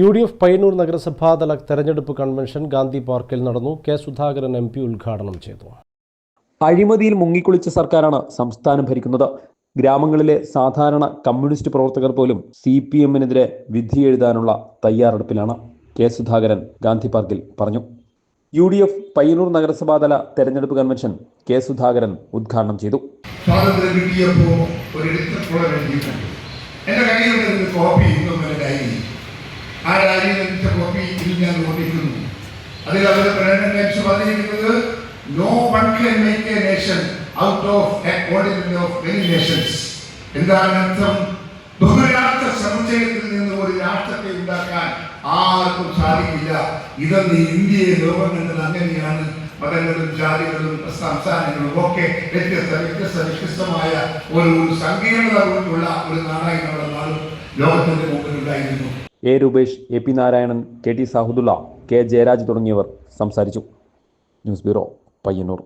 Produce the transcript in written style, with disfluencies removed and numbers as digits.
UDF Payyanur നഗരസഭാതല തെരഞ്ഞെടുപ്പ് convention Gandhi പാർക്കിൽ നടന്നു. കെ സുധാകരൻ MP ഉദ്ഘാടനം ചെയ്തു. അഴിമതിയിൽ മുങ്ങിക്കുളിച്ച സർക്കാരാണ് സംസ്ഥാനം ഭരിക്കുന്നത്. ഗ്രാമങ്ങളിലെ സാധാരണ കമ്മ്യൂണിസ്റ്റ് പ്രവർത്തകർ പോലും CPM-നെതിരെ വിധി എഴുതാനുള്ള തയ്യാറെടുപ്പിലാണ്. കെ സുധാകരൻ ഗാന്ധി പാർക്കിൽ പറഞ്ഞു. UDF പയ്യന്നൂർ നഗരസഭാതല തെരഞ്ഞെടുപ്പ് കൺവെൻഷൻ കെ സുധാകരൻ ഉദ്ഘാടനം ചെയ്തു. ആ രാജ്യത്തെ കോപ്പി ഇതിൽ ഞാൻ ഓർമ്മിക്കുന്നു. അതിൽ അവർ പറഞ്ഞിരിക്കുന്നത് no one can make a nation out of a ordinary of many nations. എന്താണ് അർത്ഥം? ബഹുരാഷ്ട്ര സമുച്ചയത്തിൽ നിന്ന് ഒരു രാഷ്ട്രത്തെ ഉണ്ടാക്കാൻ ആർക്കും സാധിക്കില്ല. ഇതൊന്ന് ഇന്ത്യയെ ലോകം കണ്ടത് അങ്ങനെയാണ്. മതങ്ങളും ജാതികളും സംസ്ഥാനങ്ങളും ഒക്കെ വ്യത്യസ്തമായ ഒരു സങ്കീർണത ഉള്ള ഒരു നാടായി നമ്മുടെ നാടും ലോകത്തിന്റെ മുമ്പിലുണ്ടായിരുന്നു. A. Rupesh, AP Narayanan, KT സാഹുദുള്ള, K. Jayaraj തുടങ്ങിയവർ സംസാരിച്ചു. News bureau, Payyanur.